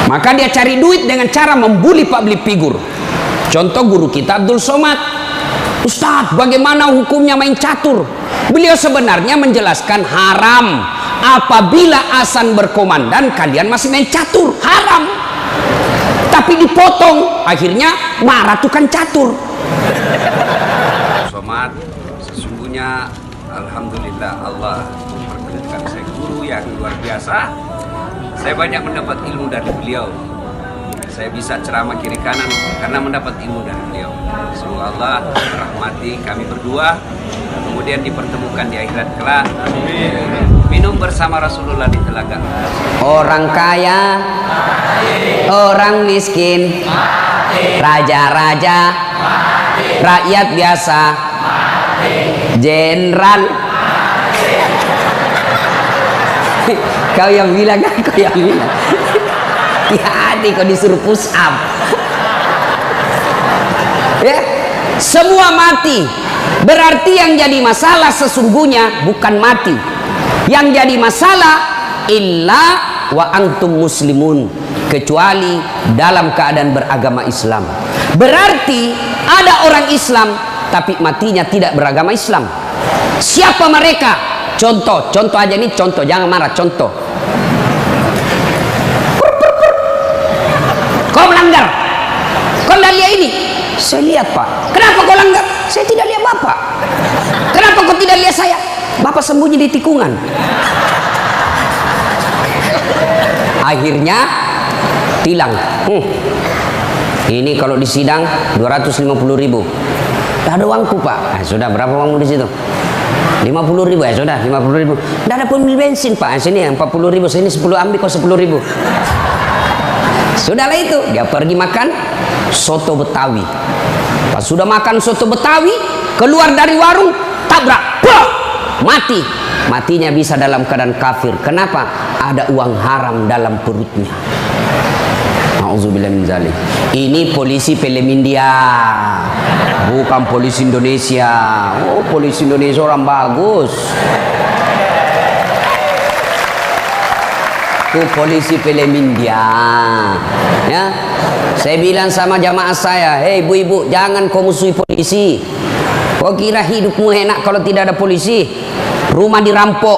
Maka dia cari duit dengan cara membuli public figure. Contoh guru kita Abdul Somad. Ustadz, bagaimana hukumnya main catur? Beliau sebenarnya menjelaskan haram. Apabila azan berkomandan kalian masih main catur, haram. Tapi dipotong, akhirnya marah tukang catur. Somad, sesungguhnya alhamdulillah Allah memperkenalkan saya guru yang luar biasa. Saya banyak mendapat ilmu dari beliau. Saya bisa ceramah kiri kanan karena mendapat ilmu dari beliau. Semoga Allah merahmati kami berdua, kemudian dipertemukan di akhirat kelak. Minum bersama Rasulullah di telaga. Orang kaya, orang miskin, raja-raja, rakyat biasa, jenderal. Kau yang bilang kan, kau yang bilang. Hati-hati kau disuruh push up. Ya, semua mati. Berarti yang jadi masalah sesungguhnya bukan mati. Yang jadi masalah illa wa antum muslimun, kecuali dalam keadaan beragama Islam. Berarti ada orang Islam tapi matinya tidak beragama Islam. Siapa mereka? Contoh aja nih, contoh, jangan marah, contoh. Kau melanggar, kau tidak lihat ini. Saya lihat Pak. Kenapa kau langgar? Saya tidak lihat Bapak. Kenapa kau tidak lihat saya? Bapak sembunyi di tikungan. Akhirnya tilang. Ini kalau di sidang 250.000. Tak ada uangku Pak. Nah, sudah berapa uangmu di situ? 50.000 ya sudah, 50.000. Tidak ada pun bensin Pak. Sini 40.000, sini 10 ambil kau 10.000. Sudahlah itu, dia pergi makan soto Betawi. Pas sudah makan soto Betawi, keluar dari warung, tabrak, mati. Matinya bisa dalam keadaan kafir. Kenapa? Ada uang haram dalam perutnya. Nauzubillah min zalik. Ini polisi film India, bukan polisi Indonesia. Oh, polisi Indonesia orang bagus. Itu polisi film India. Ya, saya bilang sama jamaah saya, hei ibu-ibu, jangan kau musuhi polisi. Kau kira hidupmu enak kalau tidak ada polisi? Rumah dirampok,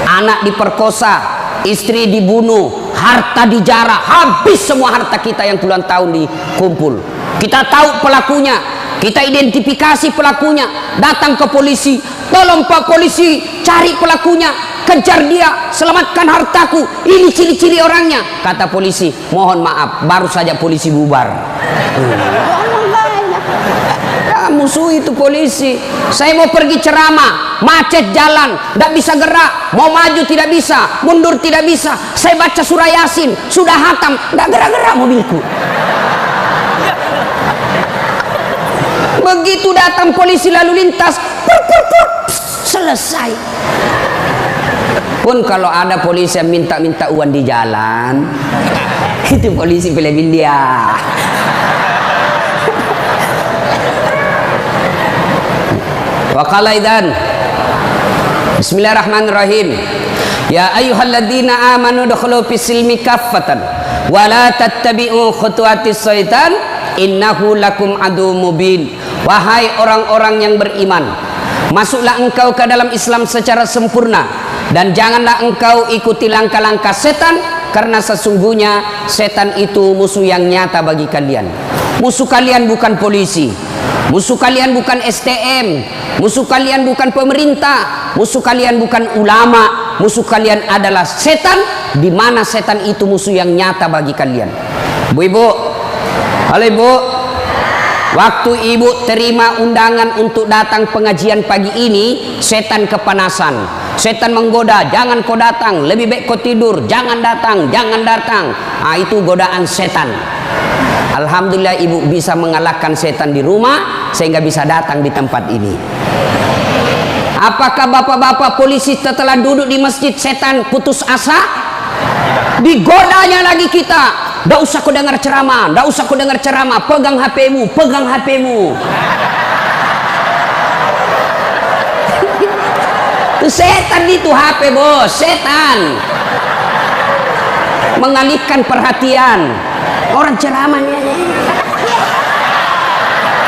anak diperkosa, istri dibunuh, harta dijarah, habis semua harta kita yang puluhan tahun dikumpul. Kita tahu pelakunya, kita identifikasi pelakunya, datang ke polisi, tolong Pak Polisi, cari pelakunya, kejar dia, selamatkan hartaku, ini ciri-ciri orangnya. Kata polisi, mohon maaf, baru saja polisi bubar. Musuh itu polisi. Saya mau pergi ceramah, macet jalan, tidak bisa gerak, mau maju tidak bisa, mundur tidak bisa. Saya baca surah Yasin, sudah hatam, tidak gerak-gerak mobilku. Begitu datang polisi lalu lintas, selesai. Pun kalau ada polisi yang minta-minta uang di jalan, itu polisi film India. Waqala idzan Bismillahirrahmanirrahim. Ya ayyuhalladzina amanu dukhulu fis-silmi kaffatan wa la tattabi'u khutuwatis syaitan innahu lakum aduwwum mubin. Wahai orang-orang yang beriman, masuklah engkau ke dalam Islam secara sempurna dan janganlah engkau ikuti langkah-langkah setan, karena sesungguhnya setan itu musuh yang nyata bagi kalian. Musuh kalian bukan polisi, musuh kalian bukan STM, musuh kalian bukan pemerintah, musuh kalian bukan ulama, musuh kalian adalah setan, di mana setan itu musuh yang nyata bagi kalian. Bu-ibu, halo ibu, waktu ibu terima undangan untuk datang pengajian pagi ini, setan kepanasan, setan menggoda, jangan kau datang, lebih baik kau tidur, jangan datang, jangan datang. Nah, itu godaan setan. Alhamdulillah ibu bisa mengalahkan setan di rumah sehingga bisa datang di tempat ini. Apakah bapak-bapak polisi setelah duduk di masjid setan putus asa? Digodanya lagi kita. Nggak usah kau dengar ceramah, nggak usah kau dengar ceramah, pegang HP-mu, pegang HP-mu. Itu setan itu HP bos, setan. mengalihkan perhatian. Orang ceramahnya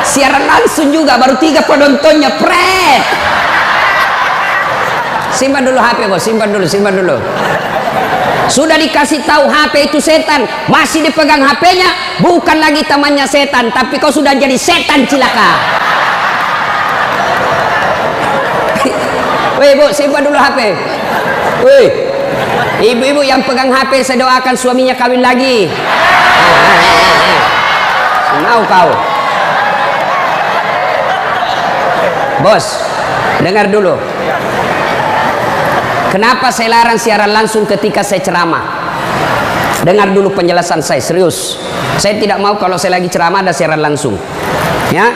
siaran langsung juga, baru 3 penontonnya, pret. Simpan dulu HP bos, simpan dulu. Sudah dikasih tahu HP itu setan, masih dipegang HP-nya, bukan lagi temannya setan, tapi kau sudah jadi setan cilaka. Woi bu, simpan dulu HP. Woi, ibu-ibu yang pegang HP, saya doakan suaminya kawin lagi. Mau kau. Bos, dengar dulu. Kenapa saya larang siaran langsung ketika saya ceramah? Dengar dulu penjelasan saya, serius. Saya tidak mau kalau saya lagi ceramah ada siaran langsung. Ya,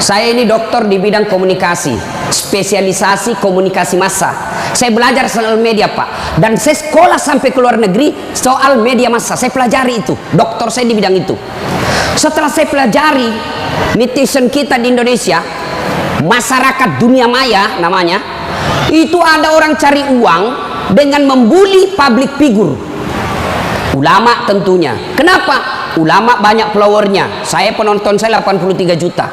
saya ini dokter di bidang komunikasi, spesialisasi komunikasi massa. Saya belajar soal media pak, dan saya sekolah sampai ke luar negeri soal media massa. Saya pelajari itu, dokter saya di bidang itu. Setelah saya pelajari netizen kita di Indonesia, masyarakat dunia maya namanya, itu ada orang cari uang dengan membuli public figure, ulama tentunya. Kenapa? Ulama banyak followernya, saya penonton saya 83 juta.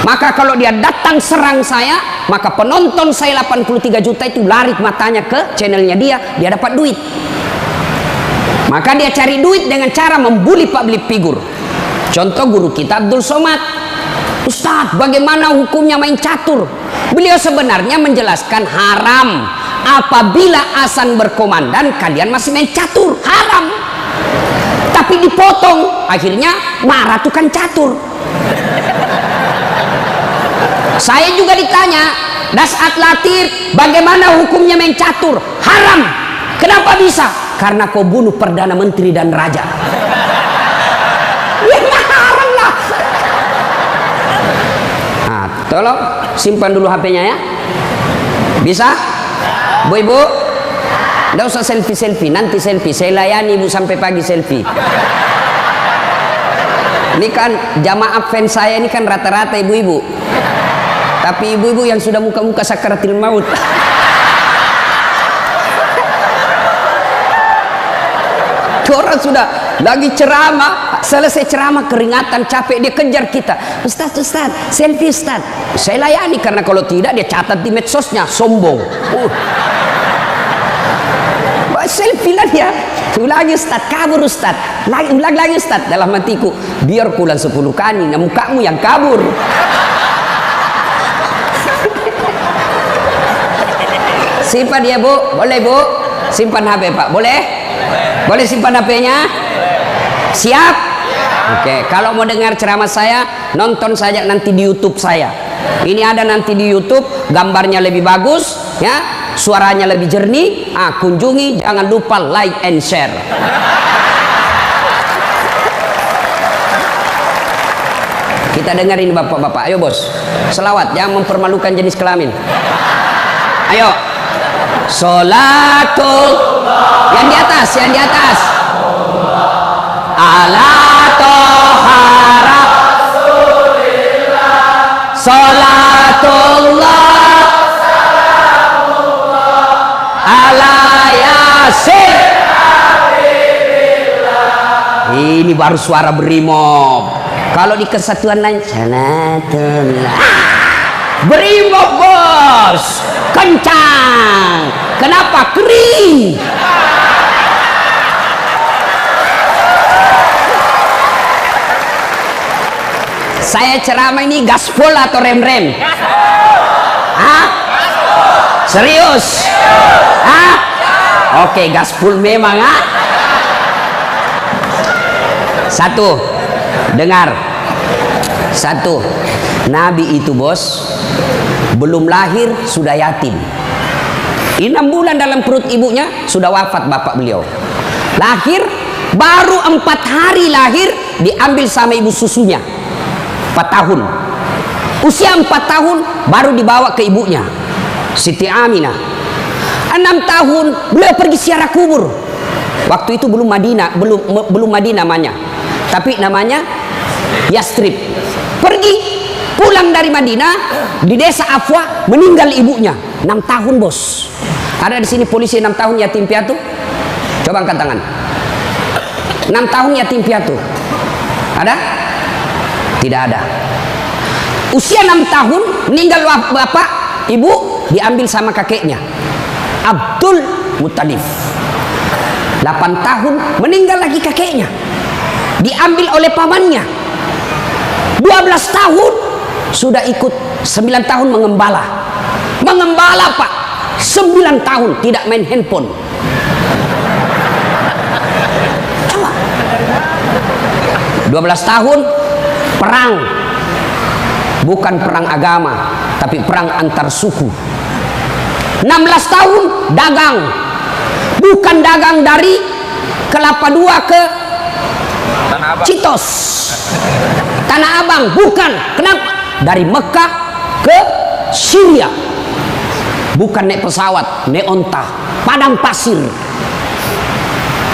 Maka kalau dia datang serang saya, maka penonton saya 83 juta itu lari matanya ke channelnya dia dapat duit. Maka dia cari duit dengan cara membuli public figure. Contoh guru kita Abdul Somad. Ustadz, bagaimana hukumnya main catur? Beliau sebenarnya menjelaskan haram apabila azan berkomandan kalian masih main catur, haram. Tapi dipotong, akhirnya marah tukang catur. Saya juga ditanya, Dasat Latif, bagaimana hukumnya main catur? Haram. Kenapa bisa? Karena kau bunuh Perdana Menteri dan Raja. Ya haram lah. Nah, tolong simpan dulu HP-nya ya. Bisa? Bu ibu, nggak usah selfie, nanti selfie. Saya layani ibu sampai pagi selfie. Ini kan jamaah fans saya ini kan rata-rata ibu-ibu. Tapi ibu-ibu yang sudah muka-muka sakaratil maut. Orang sudah lagi ceramah, selesai ceramah keringatan, capek, dia kejar kita. Ustaz, selfie Ustaz. Saya layani, karena kalau tidak dia catat di medsosnya, sombong. Selfie lah dia. Ulangi Ustaz, kabur Ustaz. Ulang lagi Ustaz. Dalam hatiku, biar kulang 10 kali, nah mukamu yang kabur. Simpan ya bu, boleh bu, simpan HP pak, boleh? Boleh simpan HP-nya? Siap? Oke, kalau mau dengar ceramah saya, nonton saja nanti di YouTube saya. Ini ada nanti di YouTube, gambarnya lebih bagus, ya, suaranya lebih jernih. Kunjungi, jangan lupa like and share. Kita dengar ini bapak-bapak, ayo bos, selawat, jangan mempermalukan jenis kelamin. Ayo. Sholatul, yang di atas, ala tohara sholatullah ala yasin. Ini baru suara berimob. Kalau di kesatuan lain sholatullah, berimob bos, kencang. Kenapa? Kering. Saya ceramah ini gaspol atau rem-rem? Hah? Serius? Hah? Oke, gaspol memang. Satu, dengar. Satu, Nabi itu bos, belum lahir sudah yatim. 6 bulan dalam perut ibunya sudah wafat bapak beliau. Lahir baru 4 hari lahir diambil sama ibu susunya. 4 tahun. Usia 4 tahun baru dibawa ke ibunya, Siti Aminah. 6 tahun beliau pergi ziarah kubur. Waktu itu belum Madinah, belum Madinah namanya, tapi namanya Yastrib. Pergi pulang dari Madinah, di desa Afwa meninggal ibunya. 6 tahun bos. Ada di sini polisi 6 tahun yatim piatu? Coba angkat tangan. 6 tahun yatim piatu. Ada? Tidak ada. Usia 6 tahun meninggal bapak, ibu, diambil sama kakeknya Abdul Muttalib. 8 tahun meninggal lagi kakeknya, diambil oleh pamannya. 12 tahun sudah ikut, 9 tahun mengembala pak, 9 tahun tidak main handphone. Coba 12 tahun perang, bukan perang agama tapi perang antar suku. 16 tahun dagang, bukan dagang dari Kelapa II ke Citos, Tanah Abang, bukan. Kenapa? Dari Mekah ke Syria, bukan naik pesawat, naik onta, padang pasir.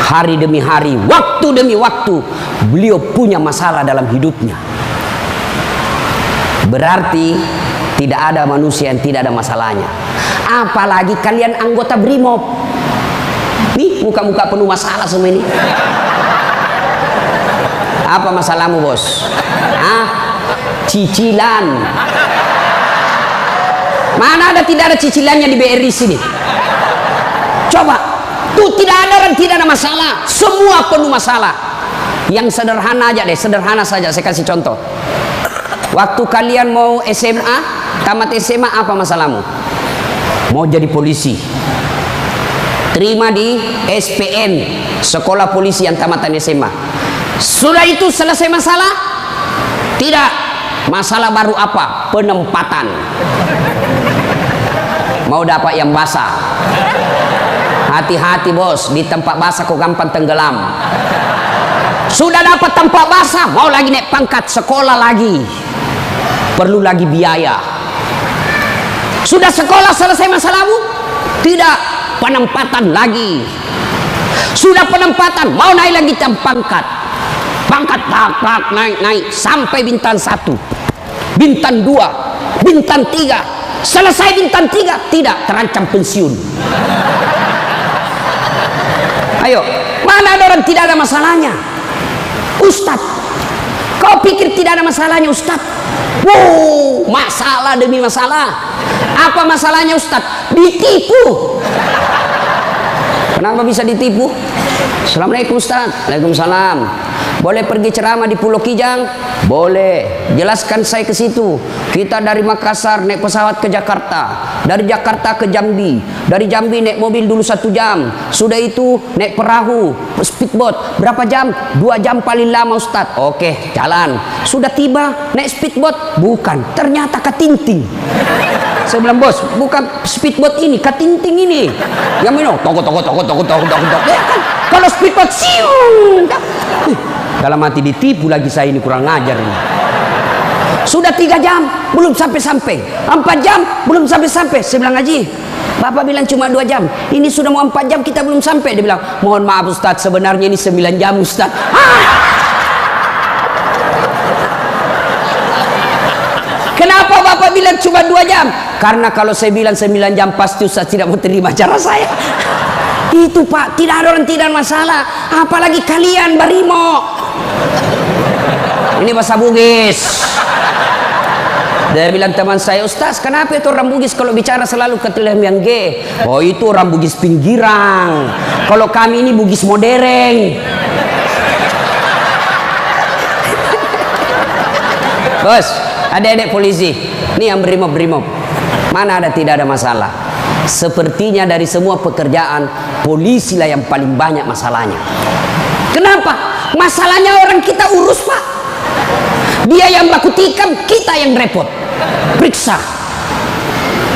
Hari demi hari, waktu demi waktu, beliau punya masalah dalam hidupnya. Berarti tidak ada manusia yang tidak ada masalahnya. Apalagi kalian anggota BRIMOB. Nih, muka-muka penuh masalah semua ini. Apa masalahmu, bos? Cicilan. Mana ada tidak ada cicilannya di BRI sini? Coba, tuh tidak ada dan tidak ada masalah. Semua penuh masalah. Yang sederhana aja deh, sederhana saja. Saya kasih contoh. Waktu kalian mau SMA, tamat SMA, apa masalahmu? Mau jadi polisi. Terima di SPN, sekolah polisi yang tamatan SMA. Sudah itu selesai masalah? Tidak. Masalah baru apa? Penempatan. Mau dapat yang basah. Hati-hati bos, di tempat basah kok gampang tenggelam. Sudah dapat tempat basah, mau lagi naik pangkat, sekolah lagi. Perlu lagi biaya. Sudah sekolah selesai masalahmu? Tidak. Penempatan lagi. Sudah penempatan, mau naik lagi pangkat. Pangkat tak naik sampai bintang 1, bintang 2, bintang 3. Selesai bintang 3, tidak, terancam pensiun. Ayo, mana ada orang tidak ada masalahnya? Ustadz, kau pikir tidak ada masalahnya Ustadz? Wow, masalah demi masalah. Apa masalahnya Ustadz? Ditipu. Kenapa bisa ditipu? Assalamualaikum Ustadz. Waalaikumsalam. Boleh pergi ceramah di Pulau Kijang? Boleh. Jelaskan saya ke situ. Kita dari Makassar naik pesawat ke Jakarta, dari Jakarta ke Jambi, dari Jambi naik mobil dulu 1 jam. Sudah itu naik perahu, speedboat. Berapa jam? 2 jam paling lama Ustadz. Oke, jalan. Sudah tiba naik speedboat? Bukan. Ternyata katinting. Saya bilang, bos, bukan speedboat ini, katinting ini. Yang minum, toko. Ya kan? Kalau speedboat, siung. Dalam hati ditipu lagi saya ini, kurang ngajar ini. Sudah 3 jam, belum sampai-sampai. 4 jam, belum sampai-sampai. Saya bilang, Haji, Bapak bilang cuma 2 jam. Ini sudah mau 4 jam, kita belum sampai. Dia bilang, mohon maaf Ustadz, sebenarnya ini 9 jam Ustadz. Kenapa Bapak bilang cuma 2 jam? Karena kalau saya bilang 9 jam pasti Ustaz tidak mau terima cara saya. Itu Pak, tidak ada orang tidak masalah. Apalagi kalian Barimo. Ini bahasa Bugis. Dia bilang teman saya, Ustaz kenapa itu orang Bugis kalau bicara selalu ke telam yang G? Oh itu orang Bugis pinggirang. Kalau kami ini Bugis modern. Bos, adik-adik polisi, ini yang brimob. Mana ada tidak ada masalah. Sepertinya dari semua pekerjaan, polisi lah yang paling banyak masalahnya. Kenapa? Masalahnya orang kita urus Pak. Dia yang baku tikam, kita yang repot. Periksa.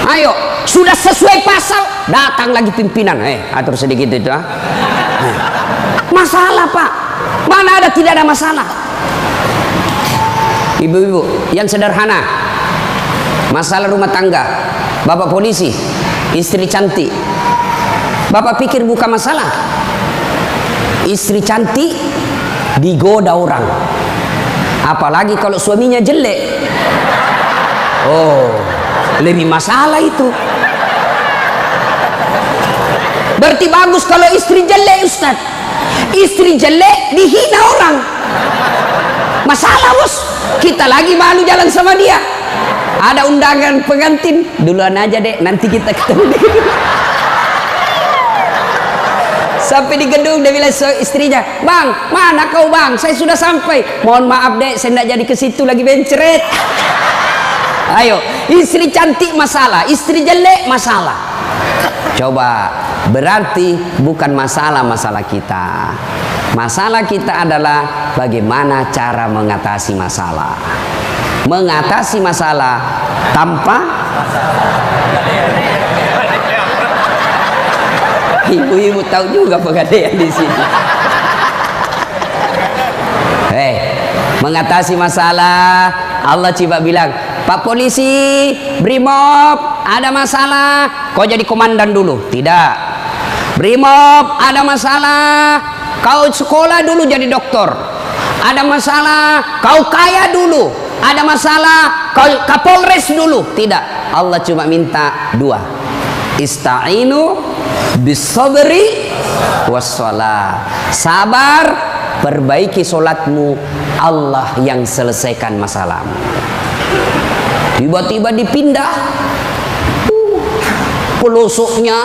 Ayo, sudah sesuai pasal, datang lagi pimpinan. Atur sedikit itu. Masalah Pak. Mana ada tidak ada masalah. Ibu-ibu yang sederhana, masalah rumah tangga, bapak polisi, istri cantik, bapak pikir bukan masalah. Istri cantik digoda orang, apalagi kalau suaminya jelek. Oh, lebih masalah itu. Berarti bagus kalau istri jelek Ustaz. Istri jelek dihina orang. Masalah bos. Kita lagi malu jalan sama dia. Ada undangan pengantin, duluan aja dek, nanti kita ketemu di gedung. Sampai di gedung dia bilang istrinya, bang, mana kau bang? Saya sudah sampai. Mohon maaf dek, saya tidak jadi ke situ, lagi benceret. Ayo, istri cantik masalah, istri jelek masalah. Coba, berarti bukan masalah kita. Masalah kita adalah bagaimana cara mengatasi masalah. Mengatasi masalah tanpa ibu-ibu tahu juga pegadaian di sini. Mengatasi masalah, Allah coba bilang, Pak polisi, Brimob, ada masalah, kau jadi komandan dulu. Tidak. Brimob, ada masalah, kau sekolah dulu jadi dokter. Ada masalah, kau kaya dulu. Ada masalah, kau Kapolres dulu. Tidak. Allah cuma minta dua. Ista'inu bisabri wassalah. Sabar, perbaiki solatmu, Allah yang selesaikan masalahmu. Tiba-tiba dipindah pelosoknya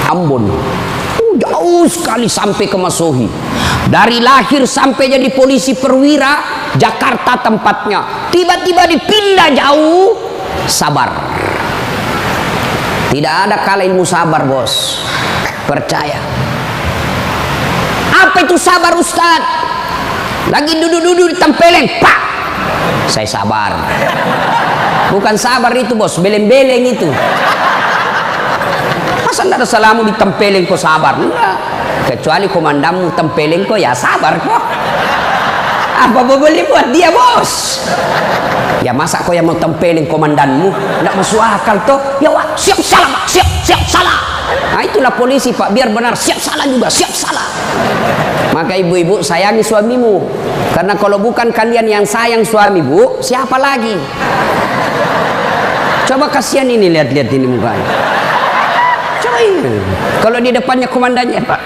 Ambon, jauh sekali sampai ke Masohi. Dari lahir sampai jadi polisi perwira, Jakarta tempatnya, tiba-tiba dipindah jauh. Sabar. Tidak ada kala ilmu sabar bos, percaya. Apa itu sabar Ustaz? Lagi duduk-duduk di tempeleng, pak, saya sabar. Bukan sabar itu bos, beleng-beleng itu. Masa tidak ada salamu di tempeleng kok sabar? Enggak. Kecuali komandanmu tempeleng kok, ya sabar kok. Apa boleh buat dia bos? Ya masa kau yang mau tempelin komandanmu? Tidak masuk akal toh. Ya wah, siap salah pak, siap salah. Nah itulah polisi pak, biar benar siap salah juga, siap salah. Maka ibu-ibu sayangi suamimu, karena kalau bukan kalian yang sayang suami bu, siapa lagi? Coba kasihan ini, lihat-lihat ini mukanya. Coba ini, kalau di depannya komandannya pak.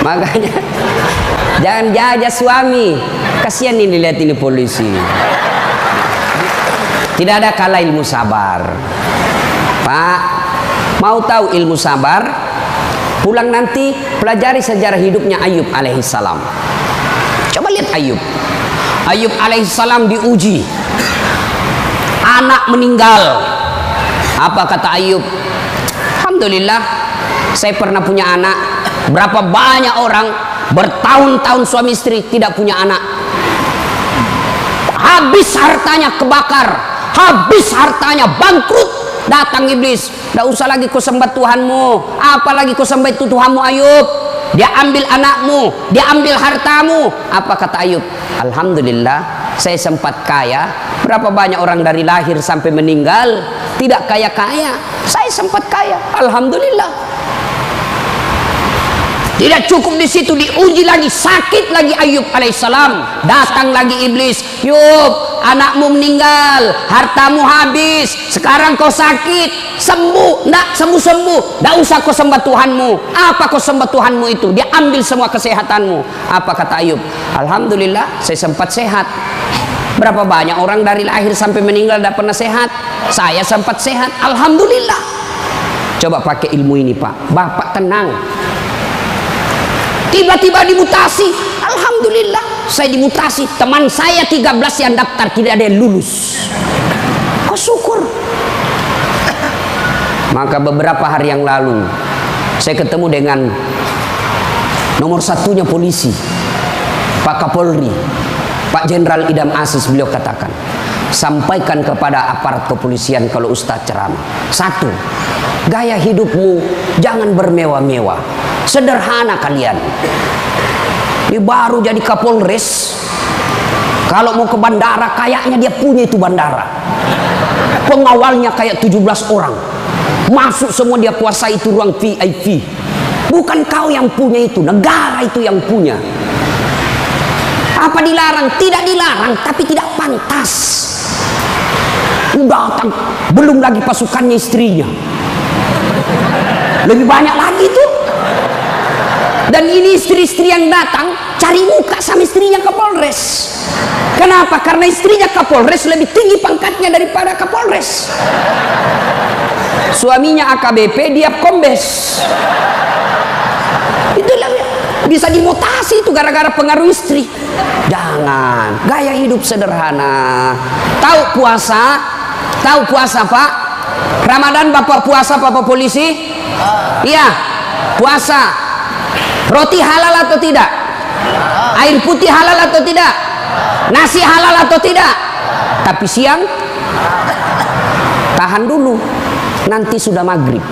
Makanya jangan jajah suami, kasihan ini, lihat ini polisi. Tidak ada kala ilmu sabar. Pak, mau tahu ilmu sabar? Pulang nanti pelajari sejarah hidupnya Ayub alaihissalam. Coba lihat Ayub. Ayub alaihissalam diuji, anak meninggal. Apa kata Ayub? Alhamdulillah, saya pernah punya anak. Berapa banyak orang bertahun-tahun suami istri tidak punya anak, habis hartanya kebakar, habis hartanya bangkrut. Datang iblis, tidak usah lagi kau sembah Tuhanmu, apalagi kau sembah itu Tuhanmu Ayub. Dia ambil anakmu, dia ambil hartamu. Apa kata Ayub? Alhamdulillah, saya sempat kaya. Berapa banyak orang dari lahir sampai meninggal tidak kaya-kaya, saya sempat kaya. Alhamdulillah. Tidak cukup di situ, diuji lagi, sakit lagi Ayub alaihissalam. Datang lagi iblis, Yub, anakmu meninggal, hartamu habis, sekarang kau sakit, sembuh, nak sembuh-sembuh, tidak usah kau sembah Tuhanmu. Apa kau sembah Tuhanmu itu? Dia ambil semua kesehatanmu. Apa kata Ayub? Alhamdulillah, saya sempat sehat. Berapa banyak orang dari lahir sampai meninggal tidak pernah sehat, saya sempat sehat. Alhamdulillah. Coba pakai ilmu ini pak, bapak tenang. Tiba-tiba dimutasi, alhamdulillah saya dimutasi. Teman saya 13 yang daftar tidak ada yang lulus. Kau syukur. Maka beberapa hari yang lalu saya ketemu dengan nomor satunya polisi, Pak Kapolri, Pak Jenderal Idam Aziz. Beliau katakan, sampaikan kepada aparat kepolisian kalau Ustadz ceramah. Satu, gaya hidupmu jangan bermewah-mewah. Sederhana kalian. Dia baru jadi Kapolres, kalau mau ke bandara kayaknya dia punya itu bandara. Pengawalnya kayak 17 orang. Masuk semua dia kuasai itu ruang VIP. Bukan kau yang punya itu, negara itu yang punya. Apa dilarang? Tidak dilarang, tapi tidak pantas. Datang, belum lagi pasukannya istrinya. Lebih banyak lagi tuh. Dan ini istri-istri yang datang cari muka sama istrinya Kapolres. Kenapa? Karena istrinya Kapolres lebih tinggi pangkatnya daripada Kapolres. Suaminya AKBP, dia kombes. Itulah bisa dimutasi itu gara-gara pengaruh istri. Jangan, gaya hidup sederhana. Tahu puasa? Tahu puasa, Pak? Ramadan Bapak puasa, Bapak polisi? Iya, puasa. Roti halal atau tidak? Air putih halal atau tidak? Nasi halal atau tidak? Tapi siang tahan dulu, nanti sudah maghrib.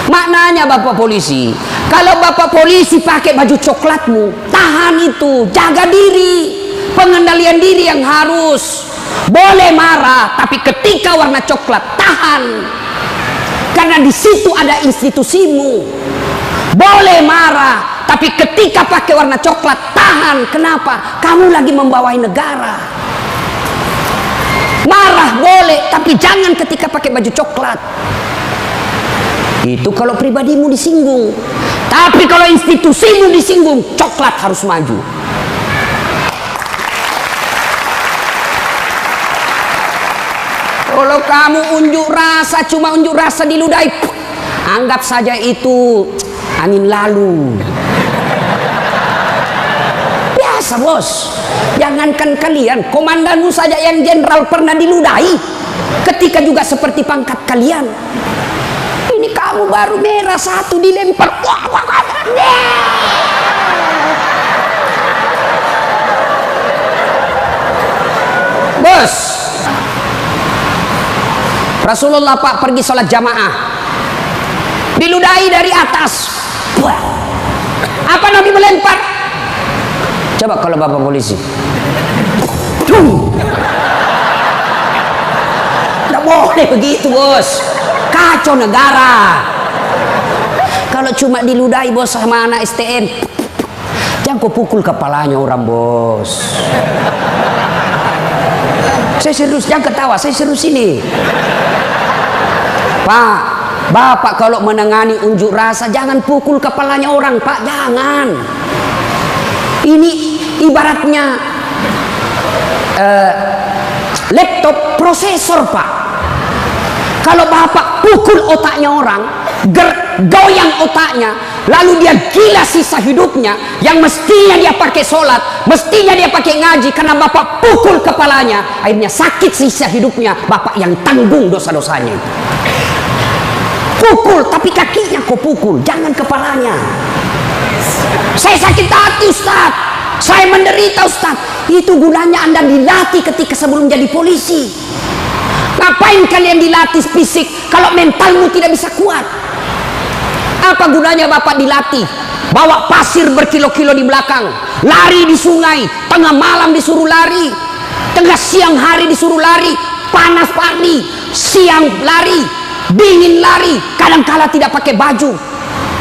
Maknanya Bapak polisi, kalau Bapak polisi pakai baju coklatmu, tahan itu, jaga diri, pengendalian diri yang harus. Boleh marah, tapi ketika warna coklat tahan, karena di situ ada institusimu. Boleh marah, tapi ketika pakai warna coklat tahan. Kenapa? Kamu lagi membawai negara. Marah boleh, tapi jangan ketika pakai baju coklat. Itu kalau pribadimu disinggung. Tapi kalau institusimu disinggung, coklat harus maju. Kalau kamu unjuk rasa, cuma unjuk rasa diludahi, anggap saja itu angin lalu. Biasa bos. Jangankan kalian, komandanmu saja yang jenderal pernah diludahi. Ketika juga seperti pangkat kalian. Ini kamu baru merah satu dilempar. Bos, Rasulullah Pak pergi sholat jamaah, diludahi dari atas. Apa Nabi melempar? Coba kalau Bapak polisi. Tidak boleh begitu bos, kacau negara. Kalau cuma diludahi bos sama anak STM, jangan kau pukul kepalanya orang bos. Saya serius, jangan ketawa, saya serius ini. Pak, Bapak kalau menangani unjuk rasa jangan pukul kepalanya orang, Pak, jangan. Ini ibaratnya laptop prosesor, Pak. Kalau Bapak pukul otaknya orang, goyang otaknya, lalu dia gila sisa hidupnya, yang mestinya dia pakai sholat, mestinya dia pakai ngaji, karena Bapak pukul kepalanya, akhirnya sakit sisa hidupnya, Bapak yang tanggung dosa-dosanya. Pukul, tapi kakinya kau pukul, jangan kepalanya. Saya sakit hati Ustaz, saya menderita Ustaz. Itu gunanya Anda dilatih ketika sebelum jadi polisi. Ngapain kalian dilatih fisik kalau mentalmu tidak bisa kuat? Apa gunanya Bapak dilatih? Bawa pasir berkilo-kilo di belakang, lari di sungai, tengah malam disuruh lari, tengah siang hari disuruh lari, panas pagi, siang lari, dingin lari, kadang-kala tidak pakai baju.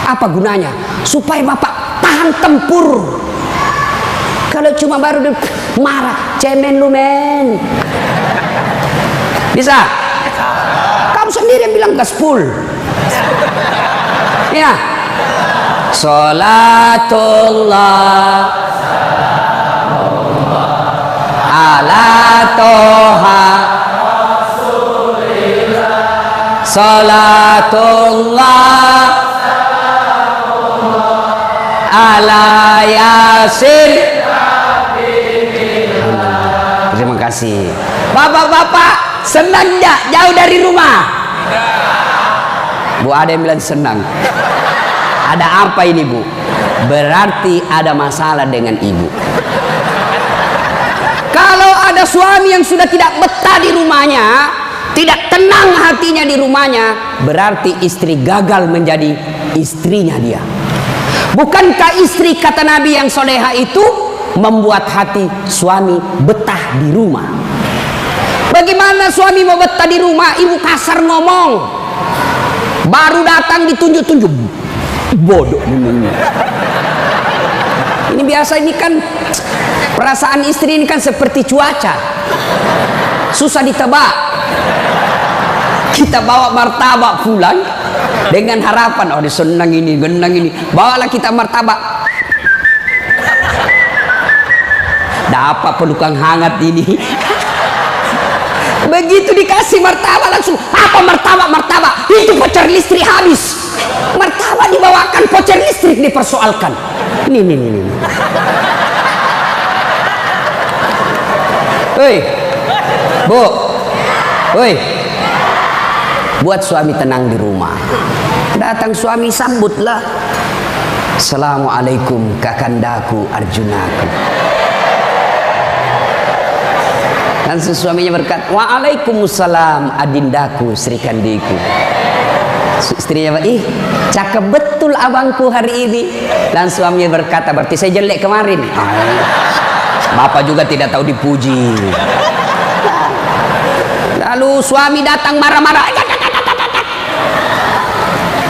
Apa gunanya? Supaya Bapak tahan tempur. Kalau cuma baru marah, cemen lu men. Bisa? Kamu sendiri yang bilang gaspol. Ya. Salatullah ala toha salatullah ala yasin. Terima kasih. Bapak-bapak senang enggak jauh dari rumah? Bu, ada yang bilang senang. Ada apa ini Bu? Berarti ada masalah dengan ibu. Kalau ada suami yang sudah tidak betah di rumahnya, tidak tenang hatinya di rumahnya, berarti istri gagal menjadi istrinya dia. Bukankah istri kata Nabi yang soleha itu membuat hati suami betah di rumah? Bagaimana suami mau betah di rumah? Ibu kasar ngomong, baru datang ditunjuk-tunjuk, bodoh ini. Ini biasa, ini kan perasaan istri ini kan seperti cuaca, susah ditebak. Kita bawa martabak pulang, Dengan harapan, oh disenang ini, genang ini, bawalah kita martabak. Dapat pelukan hangat ini. Begitu dikasih martabak langsung, apa martabak? Itu voucher listrik habis. Martabak dibawakan, voucher listrik dipersoalkan. Ini. Hei, Bu, hei, buat suami tenang di rumah. Datang suami, sambutlah. Assalamualaikum kakandaku Arjunaku. Langsung suaminya berkata, waalaikumsalam adindaku Sri Kandiku. Istrinya, cakep betul abangku hari ini. Dan suaminya berkata, berarti saya jelek kemarin. Bapak juga tidak tahu dipuji. Lalu suami datang marah-marah.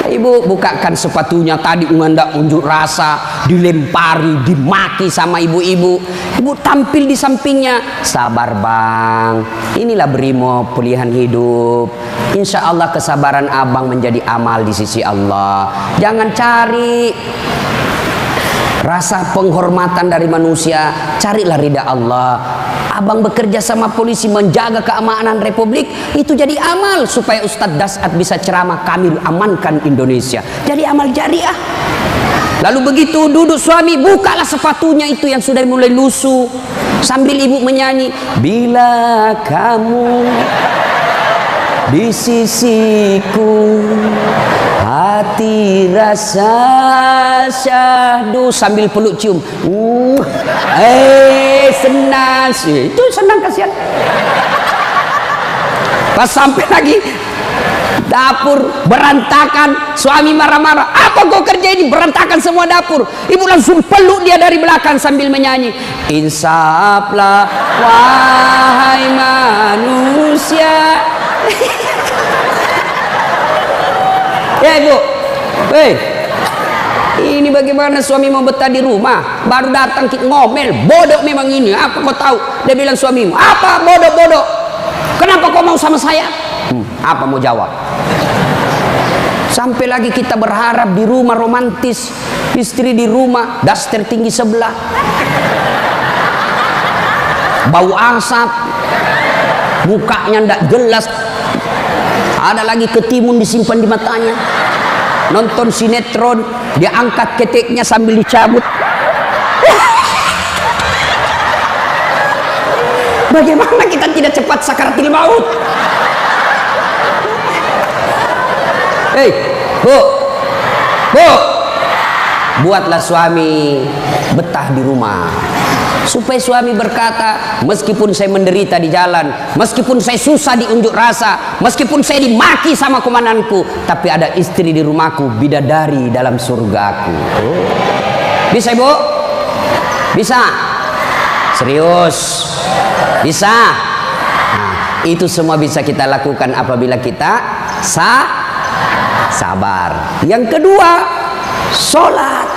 Ibu bukakan sepatunya, tadi hendak unjuk rasa, dilempari, dimaki sama ibu-ibu. Ibu tampil di sampingnya, sabar bang, inilah brimob pilihan hidup. Insya Allah kesabaran abang menjadi amal di sisi Allah. Jangan cari rasa penghormatan dari manusia, carilah ridha Allah. Abang bekerja sama polisi menjaga keamanan Republik, itu jadi amal supaya Ustadz Dasat bisa ceramah, kami amankan Indonesia. Jadi amal jariah. Lalu begitu duduk suami, bukalah sepatunya itu yang sudah mulai lusuh, sambil ibu menyanyi, bila kamu di sisiku, hati rasa syahdu, sambil peluk cium. Senang sih, itu senang kasihan. Pas sampai lagi dapur berantakan, suami marah-marah, apa kau kerja ini, berantakan semua dapur. Ibu langsung peluk dia dari belakang sambil menyanyi, insaflah wahai manusia. Ya ibu, ini bagaimana suami mau betah di rumah, baru datang ngomel, bodoh memang ini, apa kau tahu? Dia bilang suamimu, apa bodoh, kenapa kau mau sama saya? Apa mau jawab? Sampai lagi kita berharap di rumah romantis, istri di rumah daster tinggi sebelah, bau asap, mukanya ndak jelas, ada lagi ketimun disimpan di matanya. Nonton sinetron, dia angkat keteknya sambil dicabut. Bagaimana kita tidak cepat sakaratil maut? Hei, bu, buatlah suami betah di rumah, supaya suami berkata, meskipun saya menderita di jalan, meskipun saya susah di unjuk rasa, meskipun saya dimaki sama komandanku, tapi ada istri di rumahku, bidadari dalam surgaku. Bisa ibu? Bisa? Serius? Bisa? Nah, itu semua bisa kita lakukan apabila kita sabar. Yang kedua, sholat.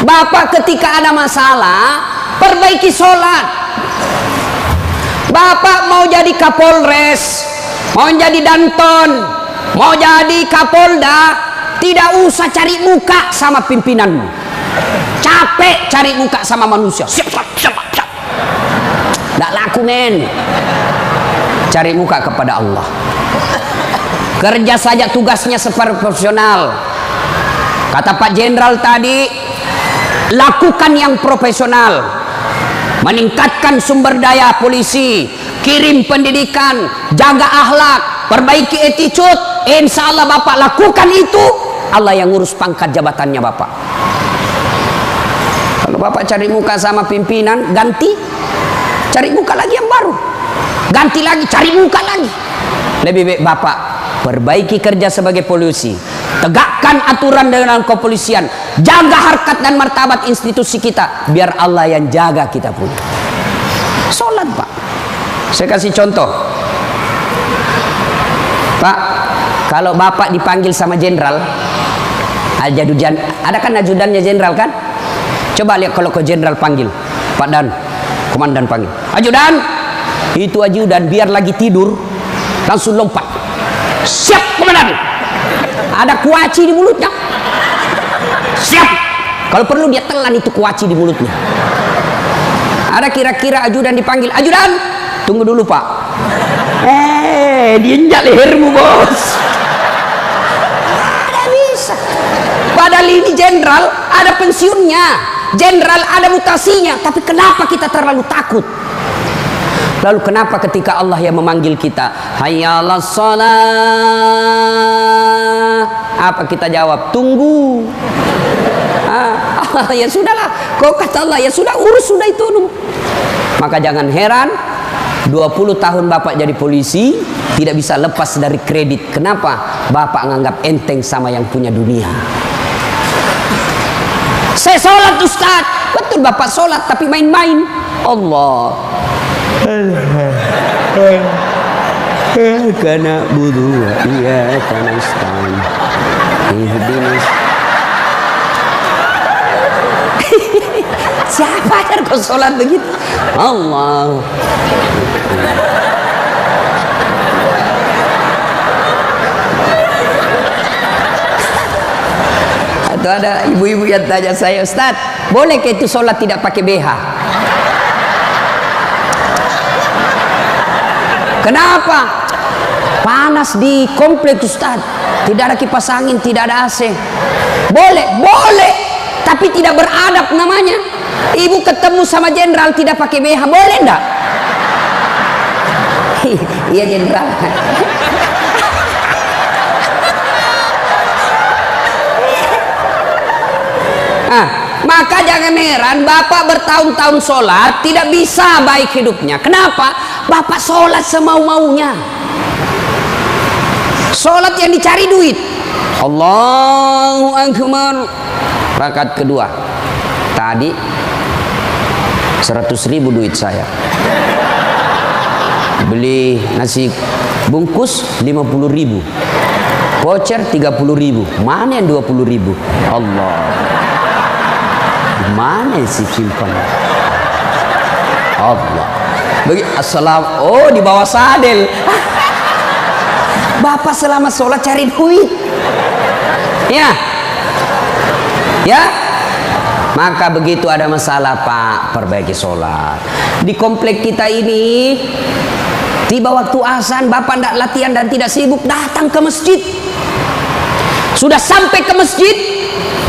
Bapak ketika ada masalah, perbaiki sholat. Bapak mau jadi Kapolres, mau jadi Danton, mau jadi Kapolda, tidak usah cari muka sama pimpinanmu. Capek cari muka sama manusia. Siap. Tidak laku men. Cari muka kepada Allah. Kerja saja tugasnya seperti profesional. Kata Pak Jenderal tadi, lakukan yang profesional, meningkatkan sumber daya polisi, kirim pendidikan, jaga akhlak, perbaiki attitude. Insya Allah Bapak lakukan itu, Allah yang ngurus pangkat jabatannya Bapak. Kalau Bapak cari muka sama pimpinan, ganti, cari muka lagi yang baru, ganti lagi, cari muka lagi. Lebih baik Bapak perbaiki kerja sebagai polisi, tegakkan aturan dengan kepolisian, jaga harkat dan martabat institusi kita, biar Allah yang jaga kita punya. Sholat Pak. Saya kasih contoh Pak, kalau Bapak dipanggil sama jenderal, ada kan ajudannya jenderal kan? Coba lihat kalau ke jenderal panggil, Pak Dan, komandan panggil, ajudan, itu ajudan biar lagi tidur langsung lompat, siap komandan, Ada kuaci di mulutnya. Siap. Kalau perlu dia telan itu kuaci di mulutnya. Ada kira-kira ajudan dipanggil, ajudan, tunggu dulu Pak. Diinjak lehermu bos. Tidak bisa. Padahal ini jenderal ada pensiunnya, jenderal ada mutasinya, tapi kenapa kita terlalu takut? Lalu kenapa ketika Allah yang memanggil kita, hayya 'alas shalah, apa kita jawab? Tunggu. Ya sudahlah, kau kata Allah, ya sudah, urus sudah itu. Maka jangan heran 20 tahun Bapak jadi polisi tidak bisa lepas dari kredit. Kenapa? Bapak menganggap enteng sama yang punya dunia. Saya sholat Ustaz. Betul Bapak sholat, tapi main-main. Allah karena budu iya karena istan ihdinas. Siapa yang kau sholat begitu? Allah. Atau ada ibu-ibu yang tanya saya, Ustaz, boleh ke itu sholat tidak pakai BH? Kenapa? Panas di kompleks Ustaz, tidak ada kipas angin, tidak ada AC. Boleh, boleh, tapi tidak beradab namanya. Ibu ketemu sama jenderal tidak pakai BH, boleh enggak? Iya jenderal. Maka jangan heran Bapak bertahun-tahun sholat tidak bisa baik hidupnya. Kenapa? Bapak sholat semau-maunya. Sholat yang dicari duit. Allahu Akbar. Rakaat kedua. Tadi 100.000 duit saya. Beli nasi bungkus 50.000. Voucher 30.000. Mana yang 20.000? Allah. Mana sih simpan? Allah. Assalam. Oh, di bawah sadel. Bapak selama sholat cari duit. Ya. Ya. Maka begitu ada masalah Pak, perbaiki sholat. Di komplek kita ini, tiba waktu azan, Bapak tidak latihan dan tidak sibuk, datang ke masjid. Sudah sampai ke masjid,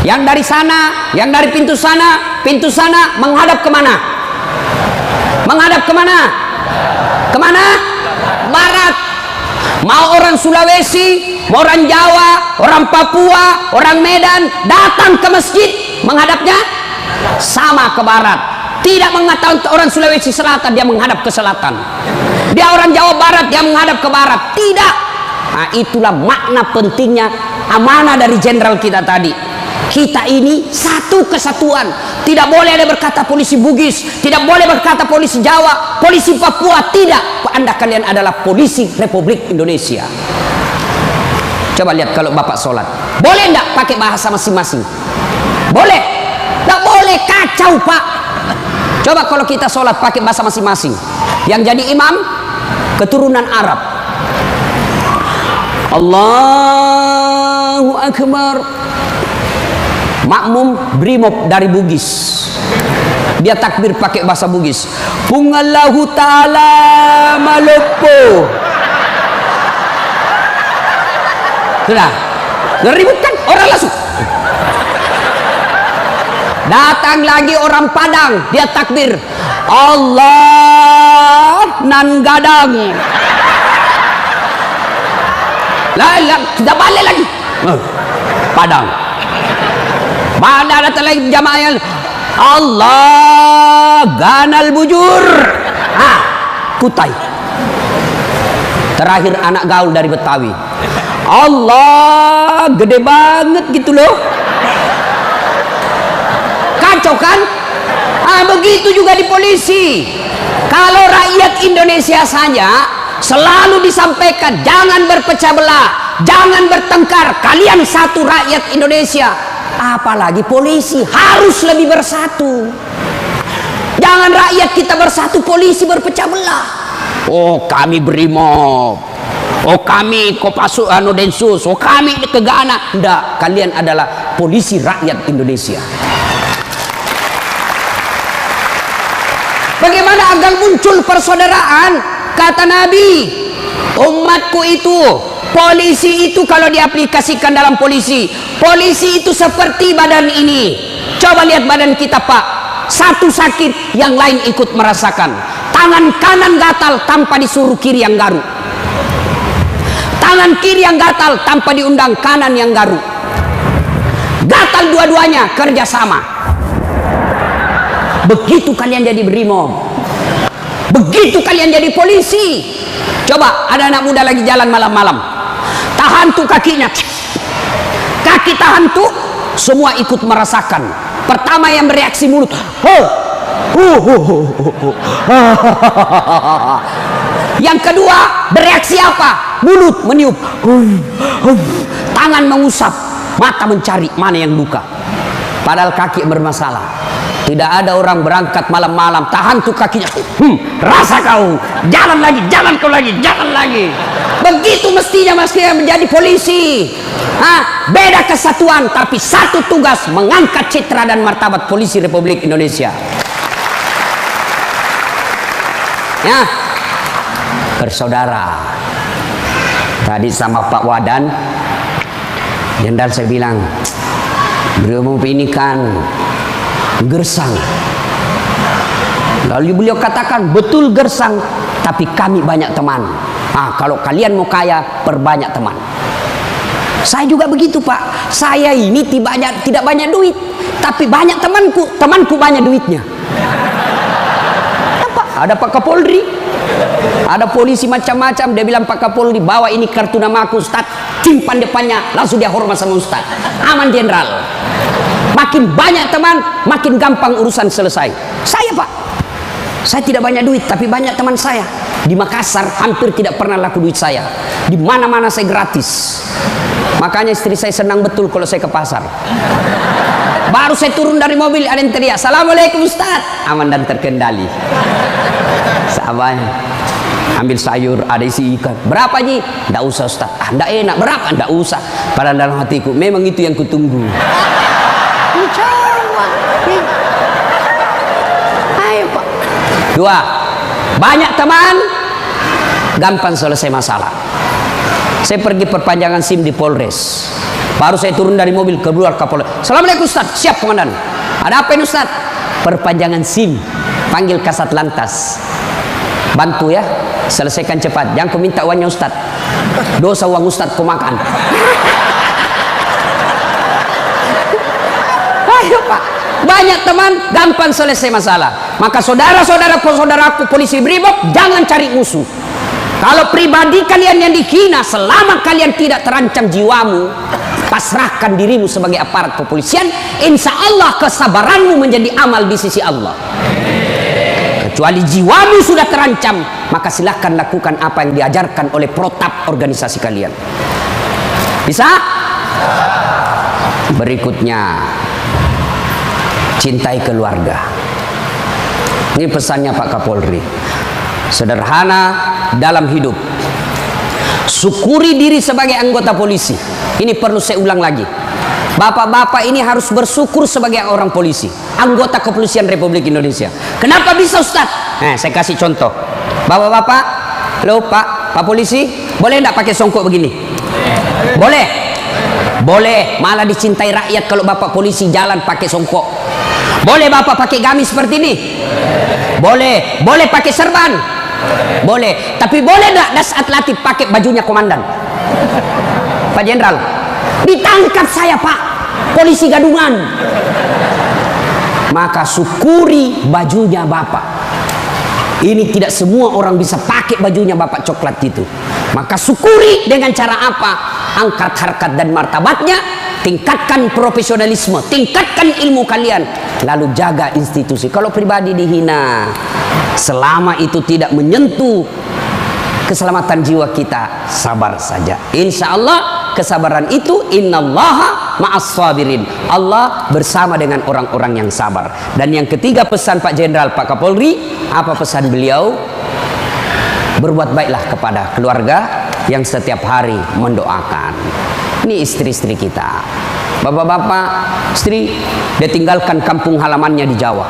yang dari sana, yang dari pintu sana menghadap kemana? Menghadap kemana? Kemana? Barat. Mau orang Sulawesi, mau orang Jawa, orang Papua, orang Medan, datang ke masjid, menghadapnya sama ke barat. Tidak mengatakan orang Sulawesi Selatan dia menghadap ke selatan, dia orang Jawa Barat dia menghadap ke barat. Tidak. Nah, itulah makna pentingnya amanah dari jenderal kita tadi. Kita ini satu kesatuan. Tidak boleh ada berkata polisi Bugis, tidak boleh berkata polisi Jawa, polisi Papua. Tidak. Anda kalian adalah polisi Republik Indonesia. Coba lihat kalau Bapak sholat, boleh enggak pakai bahasa masing-masing? Boleh? Enggak boleh, kacau Pak. Coba kalau kita sholat pakai bahasa masing-masing. Yang jadi imam keturunan Arab. Allahu Akbar. Makmum brimob dari Bugis, dia takbir pakai bahasa Bugis. Pungallahu ta'ala malopo. Sudah ngeribut kan orang langsung. Datang lagi orang Padang, dia takbir Allah nan gadang. Lah kita balik lagi Padang. Mana datang lagi jamaah yang Allah ganal bujur. Kutai. Terakhir anak gaul dari Betawi. Allah gede banget gitu loh. Kacau kan? Begitu juga di polisi. Kalau rakyat Indonesia saja selalu disampaikan jangan berpecah belah, jangan bertengkar, kalian satu rakyat Indonesia. Apalagi polisi harus lebih bersatu. Jangan rakyat kita bersatu, polisi berpecah belah. Oh, kami brimob, Oh kami Kopassus Densus, oh kami Gegana. Enggak, kalian adalah polisi rakyat Indonesia. Bagaimana agar muncul persaudaraan? Kata Nabi, umatku itu, polisi itu kalau diaplikasikan dalam polisi itu seperti badan ini. Coba lihat badan kita Pak, satu sakit yang lain ikut merasakan. Tangan kanan gatal tanpa disuruh kiri yang garuk, tangan kiri yang gatal tanpa diundang kanan yang garuk, gatal dua-duanya kerjasama. Begitu kalian jadi brimob, begitu kalian jadi polisi. Coba ada anak muda lagi jalan malam-malam, tahan tuh kakinya, kaki tahan tuh, semua ikut merasakan. Pertama yang bereaksi mulut, yang kedua bereaksi apa? Mulut meniup, tangan mengusap, mata mencari mana yang luka, padahal kaki bermasalah. Tidak ada orang berangkat malam-malam tahan tuh kakinya, rasa kau, jalan lagi, jalan kau lagi, jalan lagi. Begitu mestinya menjadi polisi. Beda kesatuan tapi satu tugas, mengangkat citra dan martabat polisi Republik Indonesia. Ya, bersaudara. Tadi sama Pak Wadan, Jenderal saya bilang, beliau ini kan gersang. Lalu beliau katakan, betul gersang, tapi kami banyak teman. Kalau kalian mau kaya, perbanyak teman. Saya juga begitu Pak. Saya ini tidak banyak duit, tapi banyak temanku. Temanku banyak duitnya. Ada Pak Kapolri, ada polisi macam-macam. Dia bilang, Pak Kapolri bawa ini kartu nama aku Ustaz, simpan depannya, langsung dia hormat sama Ustaz. Aman Jenderal. Makin banyak teman, makin gampang urusan selesai. Saya Pak, saya tidak banyak duit, tapi banyak teman saya. Di Makassar hampir tidak pernah laku duit saya. Di mana-mana saya gratis. Makanya istri saya senang betul kalau saya ke pasar. Baru saya turun dari mobil, ada yang teriak, Assalamualaikum Ustaz. Aman dan terkendali. Sahabat, ambil sayur, ada isi ikan. Berapa Ji? Nggak usah Ustaz. Nggak enak. Berapa? Nggak usah. Padahal dalam hatiku, memang itu yang kutunggu. Ayo Pak. Dua, banyak teman, gampang selesai masalah. Saya pergi perpanjangan SIM di Polres. Baru saya turun dari mobil, keluar Kapolres. Assalamualaikum Ustaz. Siap Komandan. Ada apa ini Ustaz? Perpanjangan SIM. Panggil Kasat Lantas. Bantu ya, selesaikan cepat. Jangan kau minta uangnya Ustaz. Dosa uang Ustaz kau makan. Ayo Pak, banyak teman, gampang selesai masalah. Maka saudara-saudaraku polisi brimob, jangan cari musuh. Kalau pribadi kalian yang dihina, selama kalian tidak terancam jiwamu, pasrahkan dirimu sebagai aparat kepolisian, insya Allah kesabaranmu menjadi amal di sisi Allah. Kecuali jiwamu sudah terancam, maka silahkan lakukan apa yang diajarkan oleh protap organisasi kalian. Bisa? Berikutnya, cintai keluarga. Ini pesannya Pak Kapolri. Sederhana dalam hidup. Syukuri diri sebagai anggota polisi. Ini perlu saya ulang lagi. Bapak-bapak ini harus bersyukur sebagai orang polisi, anggota kepolisian Republik Indonesia. Kenapa bisa Ustaz? Saya kasih contoh. Bapak-bapak, halo Pak polisi, boleh enggak pakai songkok begini? Boleh. Boleh, malah dicintai rakyat kalau Bapak polisi jalan pakai songkok. Boleh Bapak pakai gamis seperti ini? Boleh. Boleh pakai serban? Boleh. Tapi boleh enggak das atletik pakai bajunya komandan? Pak Jenderal, ditangkap saya Pak, polisi gadungan. Maka syukuri bajunya Bapak. Ini tidak semua orang bisa pakai bajunya Bapak coklat itu. Maka syukuri dengan cara apa? Angkat harkat dan martabatnya, tingkatkan profesionalisme, tingkatkan ilmu kalian, lalu jaga institusi. Kalau pribadi dihina, selama itu tidak menyentuh keselamatan jiwa kita, sabar saja. Insya Allah kesabaran itu, innallaha ma'as sabirin. Allah bersama dengan orang-orang yang sabar. Dan yang ketiga pesan Pak Jenderal, Pak Kapolri, apa pesan beliau? Berbuat baiklah kepada keluarga, yang setiap hari mendoakan. Ini istri-istri kita. Bapak-bapak, istri, dia tinggalkan kampung halamannya di Jawa.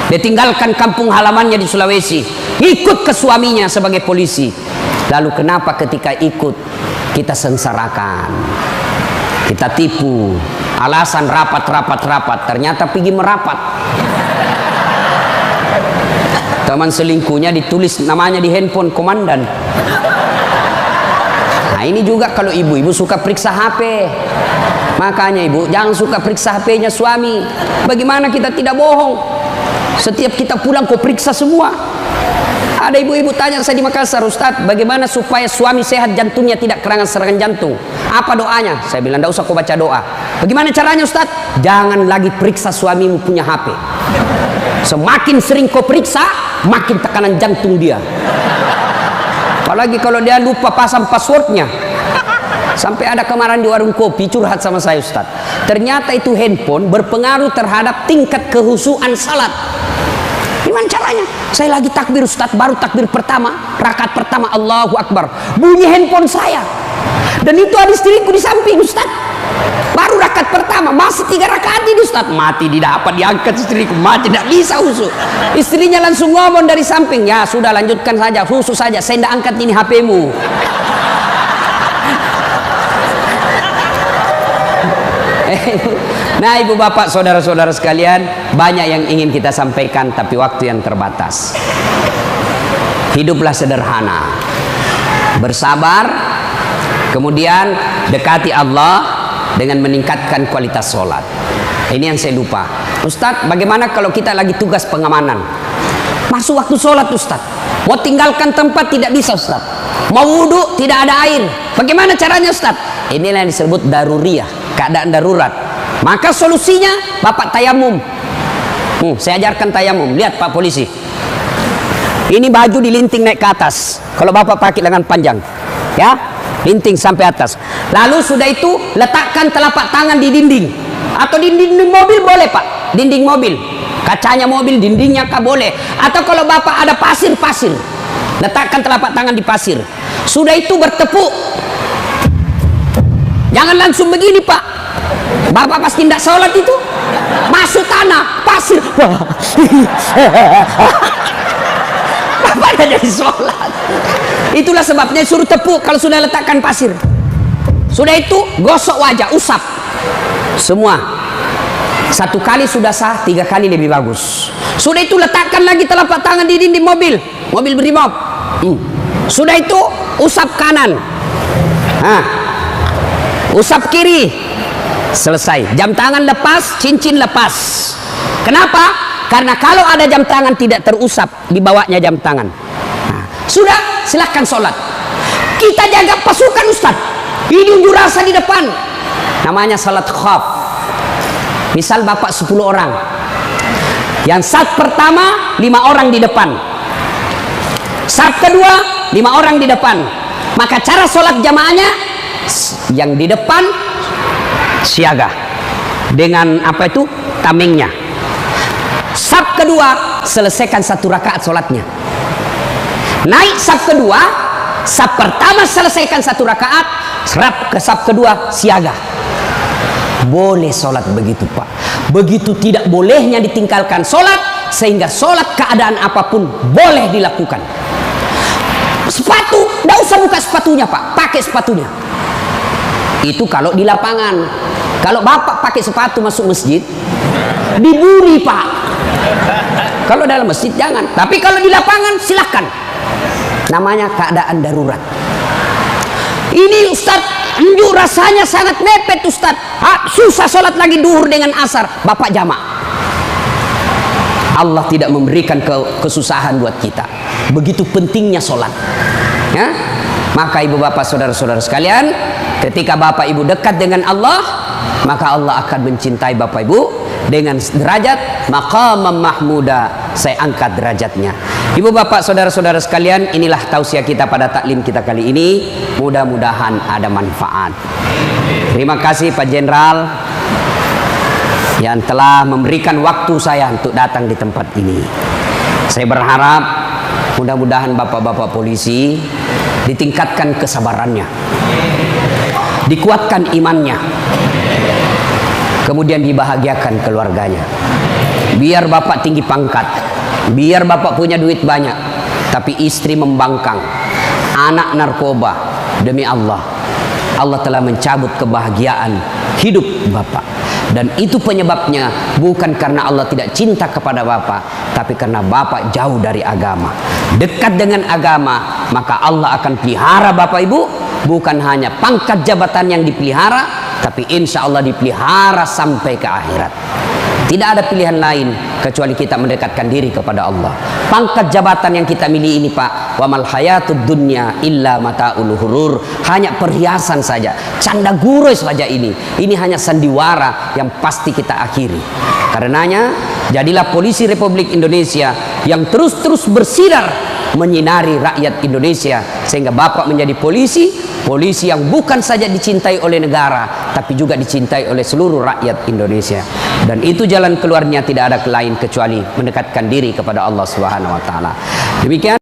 Dia tinggalkan kampung halamannya di Sulawesi. Ikut ke suaminya sebagai polisi. Lalu kenapa ketika ikut kita sengsarakan? Kita tipu. Alasan rapat. Ternyata pergi merapat. Teman selingkuhnya ditulis namanya di handphone komandan. Nah ini juga kalau ibu-ibu suka periksa HP. Makanya ibu jangan suka periksa HP-nya suami. Bagaimana kita tidak bohong? Setiap kita pulang kau periksa semua. Ada ibu-ibu tanya saya di Makassar, Ustadz, bagaimana supaya suami sehat jantungnya tidak serangan jantung? Apa doanya? Saya bilang, tidak usah kau baca doa. Bagaimana caranya Ustadz? Jangan lagi periksa suamimu punya HP. Semakin sering kau periksa, makin tekanan jantung dia. Apalagi kalau dia lupa pasang passwordnya. Sampai ada kemarin di warung kopi curhat sama saya, Ustadz. Ternyata itu handphone berpengaruh terhadap tingkat kehusuan salat. Gimana caranya? Saya lagi takbir, Ustadz, baru takbir pertama, rakaat pertama, Allahu Akbar. Bunyi handphone saya. Dan itu ada istriku di samping, Ustadz. Baru rakaat pertama, masih 3 rakaat ini, Ustadz. Mati didapat diangkat istriku, mati tidak bisa husu. Istrinya langsung ngomong dari samping, ya sudah lanjutkan saja, husu saja, saya tidak angkat ini HP-mu. Nah ibu bapak saudara-saudara sekalian, banyak yang ingin kita sampaikan tapi waktu yang terbatas. Hiduplah sederhana, bersabar, kemudian dekati Allah dengan meningkatkan kualitas sholat. Ini yang saya lupa, Ustadz, bagaimana kalau kita lagi tugas pengamanan, masuk waktu sholat Ustadz, mau tinggalkan tempat tidak bisa Ustadz, mau wudhu tidak ada air, bagaimana caranya Ustadz? Inilah yang disebut daruriyah, keadaan darurat. Maka solusinya bapak tayamum. Saya ajarkan tayamum. Lihat Pak Polisi, ini baju dilinting naik ke atas. Kalau bapak pakai lengan panjang, ya, linting sampai atas. Lalu sudah itu letakkan telapak tangan di dinding atau di dinding mobil boleh Pak, dinding mobil, kacanya mobil, dindingnya kah boleh. Atau kalau bapak ada pasir, letakkan telapak tangan di pasir. Sudah itu bertepuk. Jangan langsung begini Pak. Bapak pasti tidak sholat itu, masuk tanah, pasir. Bapak tidak jadi sholat. Itulah sebabnya suruh tepuk kalau sudah letakkan pasir. Sudah itu gosok wajah, usap. Semua. 1 kali sudah sah, 3 kali lebih bagus. Sudah itu letakkan lagi telapak tangan di dinding mobil berimob. Sudah itu usap kanan. Usap kiri. Selesai. Jam tangan lepas, cincin lepas. Kenapa? Karena kalau ada jam tangan tidak terusap, dibawanya jam tangan. Sudah, silahkan sholat. Kita jaga pasukan Ustadz. Ini unjuk rasa di depan. Namanya salat khaf. Misal bapak 10 orang. Yang saf pertama 5 orang di depan. Saf kedua 5 orang di depan. Maka cara sholat jamaahnya, yang di depan siaga dengan apa itu tamengnya. Saf kedua selesaikan 1 rakaat sholatnya. Naik saf kedua, saf pertama selesaikan 1 rakaat, serap ke saf kedua siaga. Boleh sholat begitu Pak. Begitu tidak bolehnya ditinggalkan sholat, sehingga sholat keadaan apapun boleh dilakukan. Sepatu, tidak usah buka sepatunya Pak, pakai sepatunya. Itu kalau di lapangan. Kalau bapak pakai sepatu masuk masjid, dibully Pak. Kalau dalam masjid jangan. Tapi kalau di lapangan silahkan. Namanya keadaan darurat. Ini Ustadz, unjuk rasanya sangat mepet Ustadz. Susah sholat lagi duhur dengan asar. Bapak jamak. Allah tidak memberikan kesusahan buat kita. Begitu pentingnya sholat. Ya? Maka ibu bapak saudara-saudara sekalian, ketika bapak ibu dekat dengan Allah, maka Allah akan mencintai bapak ibu dengan derajat maqamam mahmuda. Saya angkat derajatnya. Ibu bapak saudara-saudara sekalian, inilah tausiah kita pada taklim kita kali ini. Mudah-mudahan ada manfaat. Terima kasih Pak Jenderal yang telah memberikan waktu saya untuk datang di tempat ini. Saya berharap Mudah-mudahan bapak-bapak polisi ditingkatkan kesabarannya, dikuatkan imannya, kemudian dibahagiakan keluarganya. Biar bapak tinggi pangkat, biar bapak punya duit banyak, tapi istri membangkang, anak narkoba, demi Allah, Allah telah mencabut kebahagiaan hidup bapak. Dan itu penyebabnya bukan karena Allah tidak cinta kepada bapak, tapi karena bapak jauh dari agama. Dekat dengan agama, maka Allah akan pelihara bapak ibu. Bukan hanya pangkat jabatan yang dipelihara, tapi insya Allah dipelihara sampai ke akhirat. Tidak ada pilihan lain kecuali kita mendekatkan diri kepada Allah. Pangkat jabatan yang kita miliki ini Pak, wa mal hayatud dunya illa mata'ul ghurur, hanya perhiasan saja, canda gurau saja ini. Ini hanya sandiwara yang pasti kita akhiri. Karenanya jadilah polisi Republik Indonesia yang terus-terus bersinar menyinari rakyat Indonesia, sehingga bapak menjadi polisi yang bukan saja dicintai oleh negara, tapi juga dicintai oleh seluruh rakyat Indonesia. Dan itu jalan keluarnya tidak ada lain kecuali mendekatkan diri kepada Allah Subhanahu wa taala. Demikian